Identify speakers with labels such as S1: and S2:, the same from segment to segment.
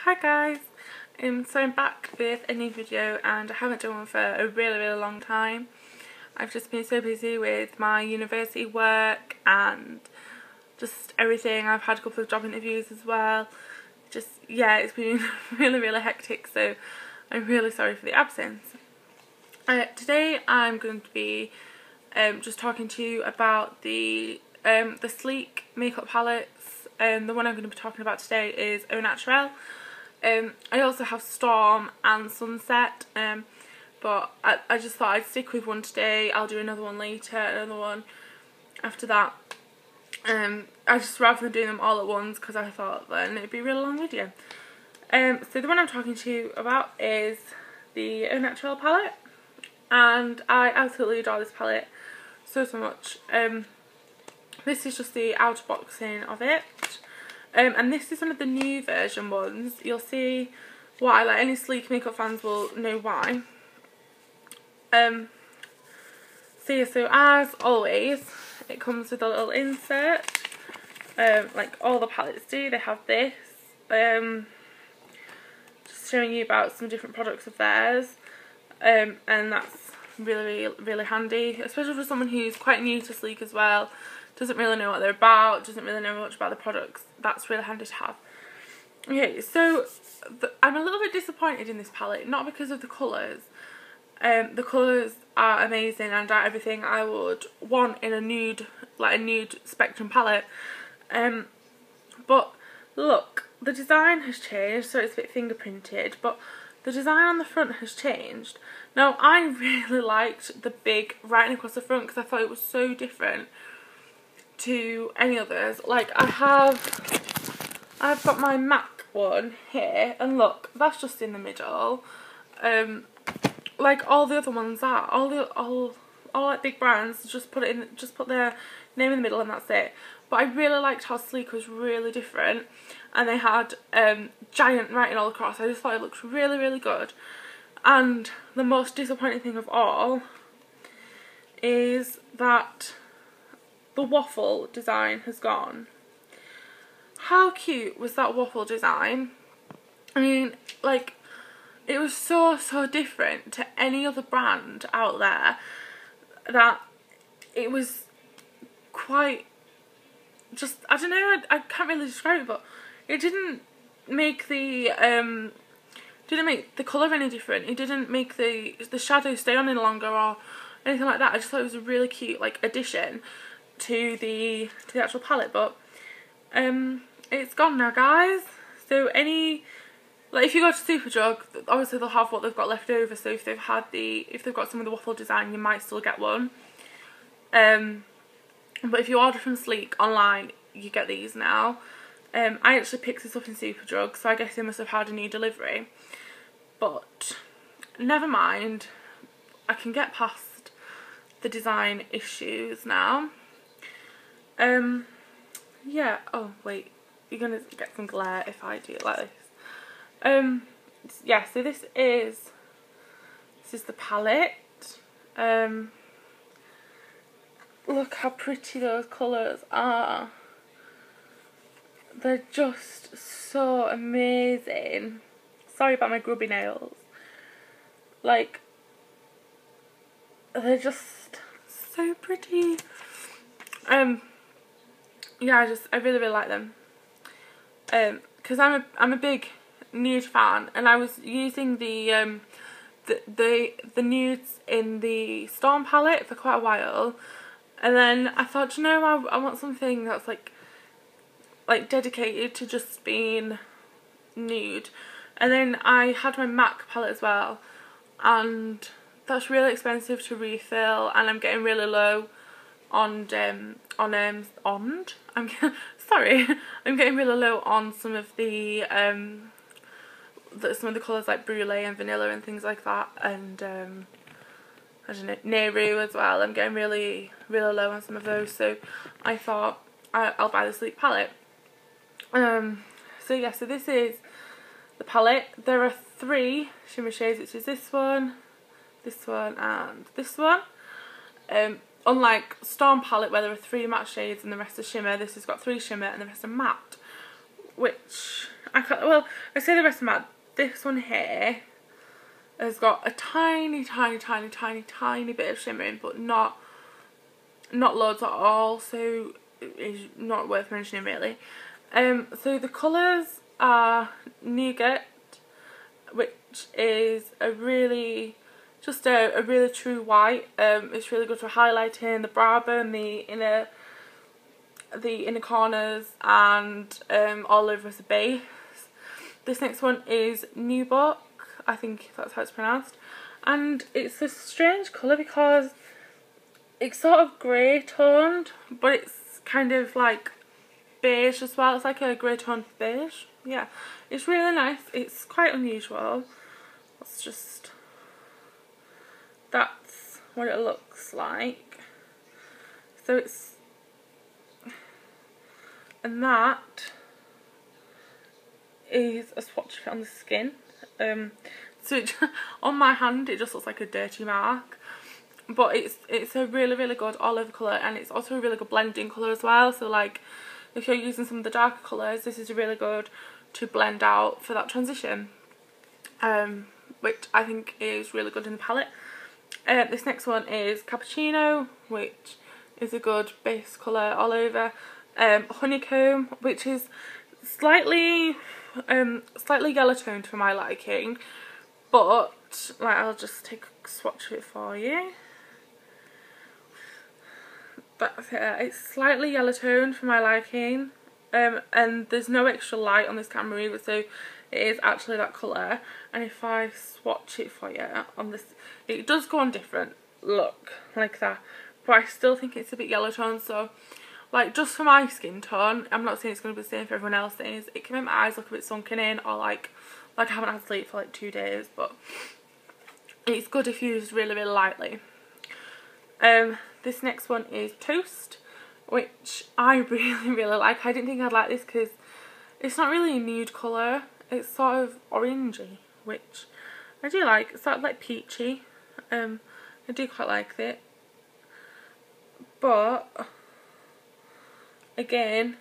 S1: Hi guys, so I'm back with a new video and I haven't done one for a really long time. I've just been so busy with my university work and just everything. I've had a couple of job interviews as well. Yeah, it's been really hectic, so I'm really sorry for the absence. Today I'm going to be just talking to you about the sleek makeup palettes. The one I'm going to be talking about today is Naturel. I also have Storm and Sunset, but I just thought I'd stick with one today. I'll do another one later, another one after that. I just rather than doing them all at once because I thought then it'd be a really long video. So the one I'm talking to you about is the Naturel palette, and I absolutely adore this palette so much. This is just the outer boxing of it. And this is one of the new version ones. You'll see why, like any sleek makeup fans will know why. So as always, it comes with a little insert, like all the palettes do. They have this, just showing you about some different products of theirs, and that's really handy, especially for someone who's quite new to sleek as well, doesn't really know what they're about, doesn't really know much about the products. That's really handy to have. Okay, so I'm a little bit disappointed in this palette, not because of the colours. The colours are amazing and are everything I would want in a nude, like a nude spectrum palette. But look, the design has changed, so it's a bit fingerprinted, but the design on the front has changed. Now, I really liked the big writing across the front because I thought it was so different to any others. Like I've got my MAC one here, and look, that's just in the middle. Like all the other ones are, all like big brands just put their name in the middle and that's it. But I really liked how Sleek was really different, and they had giant writing all across. I just thought it looked really good. And the most disappointing thing of all is that the waffle design has gone. How cute was that waffle design? I mean, like, it was so different to any other brand out there that it was quite just, I don't know, I can't really describe it, but it didn't make the colour any different. It didn't make the shadow stay on any longer or anything like that. I just thought it was a really cute, like, addition to the actual palette. But it's gone now, guys. So if you go to Superdrug, obviously they'll have what they've got left over. So if they've got some of the waffle design, you might still get one. But if you order from Sleek online, you get these now. I actually picked this up in Superdrug, so I guess they must have had a new delivery. But never mind, I can get past the design issues now. Yeah, oh wait, you're gonna get some glare if I do it like this. Yeah, so this is the palette. Look how pretty those colours are. They're just so amazing. Sorry about my grubby nails. Like, they're just so pretty. Yeah, I really like them. Because I'm a big nude fan, and I was using the nudes in the Storm palette for quite a while, and then I thought, you know, I want something that's like dedicated to just being nude. And then I had my MAC palette as well, and that's really expensive to refill, and I'm getting really low on I'm getting really low on some of the colours like Brulee and Vanilla and things like that, and I don't know, Nehru as well. I'm getting really low on some of those, so I thought I'll buy the Sleek palette. So yeah, so this is the palette. There are 3 shimmer shades, which is this one, and this one. Unlike Storm palette where there are 3 matte shades and the rest are shimmer, this has got 3 shimmer and the rest are matte. which I can't, well, I say the rest of them out. This one here has got a tiny bit of shimmering, but not loads at all, so it's not worth mentioning really. So the colours are Nude, which is a really true white. It's really good for highlighting the brow bone, the inner corners, and all over as a base. This next one is Nude, I think that's how it's pronounced, and it's a strange colour because it's sort of grey toned, but it's kind of like beige as well. It's like a grey toned beige. Yeah, it's really nice. It's quite unusual. That's what it looks like. So it's, and that is a swatch of it on the skin. So on my hand it just looks like a dirty mark, but it's a really good all over colour, and it's also a really good blending colour as well. So like if you're using some of the darker colours, this is really good to blend out for that transition, which I think is really good in the palette. This next one is Cappuccino, which is a good base colour all over. Honeycomb, which is slightly yellow toned for my liking, but like I'll just take a swatch of it for you. That's it. It's slightly yellow toned for my liking, and there's no extra light on this camera either, so it is actually that colour. And if I swatch it for you on this, it does go on different, look, like that, but I still think it's a bit yellow toned. So like just for my skin tone, I'm not saying it's going to be the same for everyone else's, it can make my eyes look a bit sunken in, or like I haven't had sleep for like 2 days, but it's good if used really lightly. This next one is Toast, which I really like. I didn't think I'd like this because it's not really a nude colour, it's sort of orangey, which I do like. It's sort of like peachy. I do quite like it, but again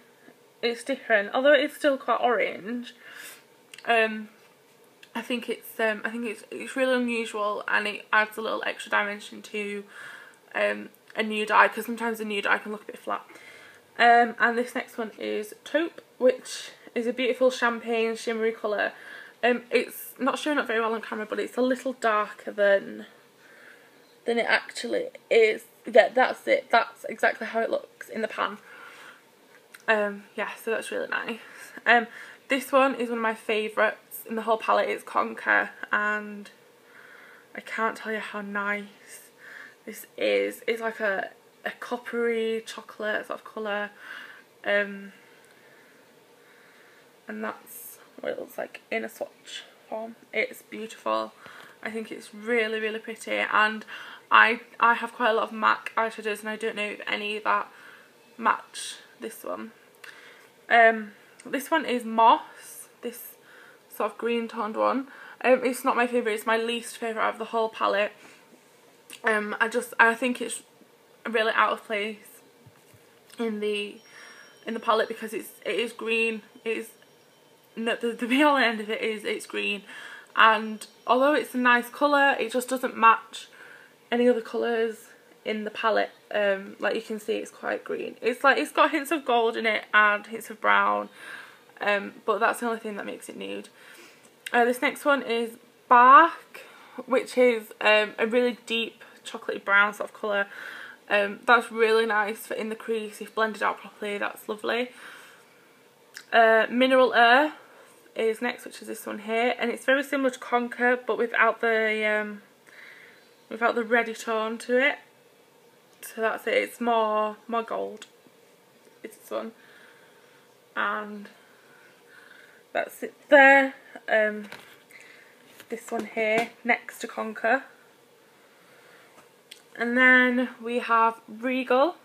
S1: it's different, although it's still quite orange. I think it's really unusual, and it adds a little extra dimension to a nude eye, because sometimes a nude eye can look a bit flat. And this next one is Taupe, which is a beautiful champagne shimmery colour. It's not showing up very well on camera, but it's a little darker than it actually is. Yeah, that's it. That's exactly how it looks in the pan. Yeah, so that's really nice. This one is one of my favourites in the whole palette. It's Conquer, and I can't tell you how nice this is. It's like a coppery chocolate sort of colour, and that's what it looks like in a swatch form. It's beautiful. I think it's really pretty, and I have quite a lot of MAC eyeshadows, and I don't know if any that match this one. This one is Moss, this sort of green toned one. It's not my favourite, it's my least favourite out of the whole palette. I think it's really out of place in the palette, because it is green. The be all end of it is it's green, and although it's a nice colour, it just doesn't match any other colours in the palette. Like you can see, it's quite green. It's got hints of gold in it and hints of brown, but that's the only thing that makes it nude. This next one is Bark, which is a really deep chocolatey brown sort of colour. That's really nice for in the crease. If blended out properly, that's lovely. Mineral Earth is next, which is this one here, and it's very similar to Conquer, but without the reddy tone to it. So that's it. It's more gold. It's this one, and that's it there. This one here next to Conquer. And then we have Regal,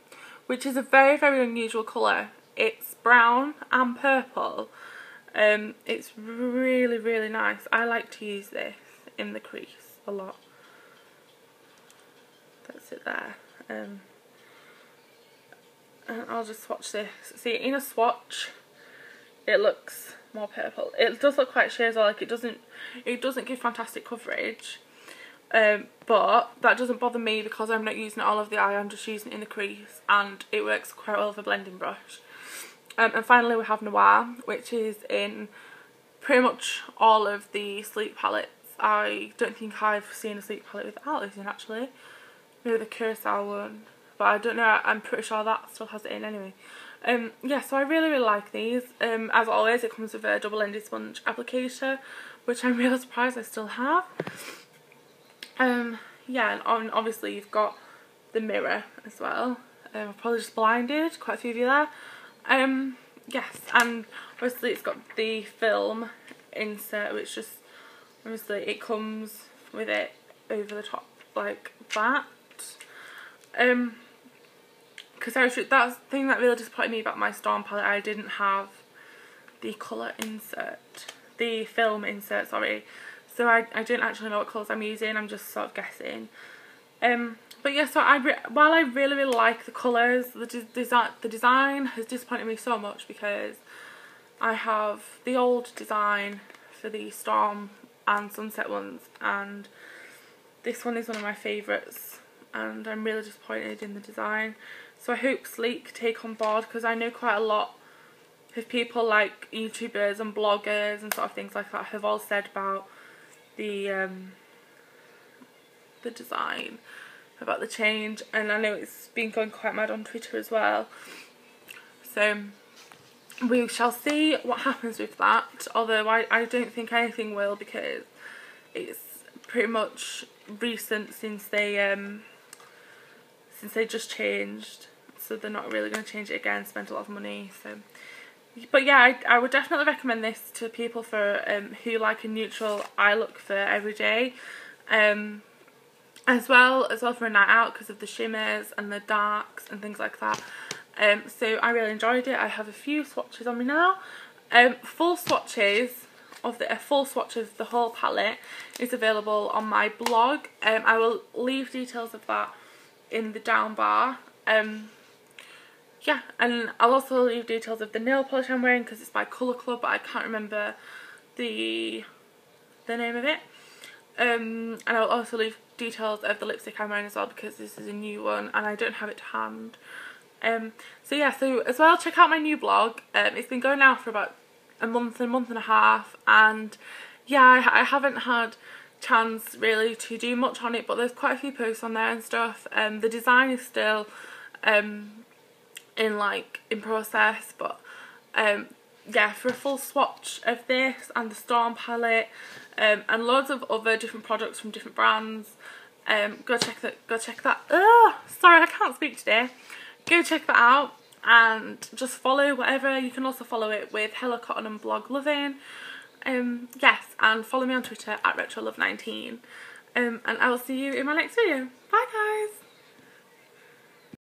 S1: which is a very unusual colour. It's brown and purple. It's really nice. I like to use this in the crease a lot. That's it there. And I'll just swatch this. See, in a swatch, it looks more purple. It does look quite sheer as well, like it doesn't give fantastic coverage. But that doesn't bother me because I'm not using it all over the eye, I'm just using it in the crease, and it works quite well with a blending brush. And finally we have Noir, which is in pretty much all of the sleep palettes. I don't think I've seen a sleep palette without this in, actually. Maybe the Curacao one, but I don't know, I'm pretty sure that still has it in anyway. Yeah, so I really like these. As always, it comes with a double-ended sponge applicator, which I'm really surprised I still have. Yeah, and obviously you've got the mirror as well. I've probably just blinded quite a few of you there. Yes, and obviously it's got the film insert, which just, obviously it comes with it over the top like that. Because that's the thing that really disappointed me about my Storm palette. I didn't have the colour insert, the film insert, sorry. So I don't actually know what colours I'm using, I'm just sort of guessing. But yeah, so while I really like the colours, the design has disappointed me so much because I have the old design for the Storm and Sunset ones, and this one is one of my favourites, and I'm really disappointed in the design. So I hope Sleek take on board, because I know quite a lot of people, like YouTubers and bloggers and sort of things like that, have all said about the design, about the change, and I know it's been going quite mad on Twitter as well. So we shall see what happens with that, although I don't think anything will, because it's pretty much recent since they just changed, so they're not really going to change it again, spend a lot of money. So, but yeah, I would definitely recommend this to people for who like a neutral eye look for every day, as well for a night out, because of the shimmers and the darks and things like that. So I really enjoyed it. I have a few swatches on me now. Full swatches of a full swatch of the whole palette is available on my blog. I will leave details of that in the down bar. Yeah, and I'll also leave details of the nail polish I'm wearing, because it's by Colour Club, but I can't remember the name of it. And I'll also leave details of the lipstick I'm wearing as well, because this is a new one and I don't have it to hand. So yeah, so as well, check out my new blog. It's been going now for about a month and a half, and yeah, I haven't had chance really to do much on it, but there's quite a few posts on there and stuff. The design is still in process, but yeah, for a full swatch of this and the Storm palette, and loads of other different products from different brands, go check that. Oh, sorry, I can't speak today. Go check that out, and just follow whatever. You can also follow it with Hello Cotton and Blog Loving. Yes, and follow me on Twitter at RetroLove19. And I will see you in my next video. Bye guys!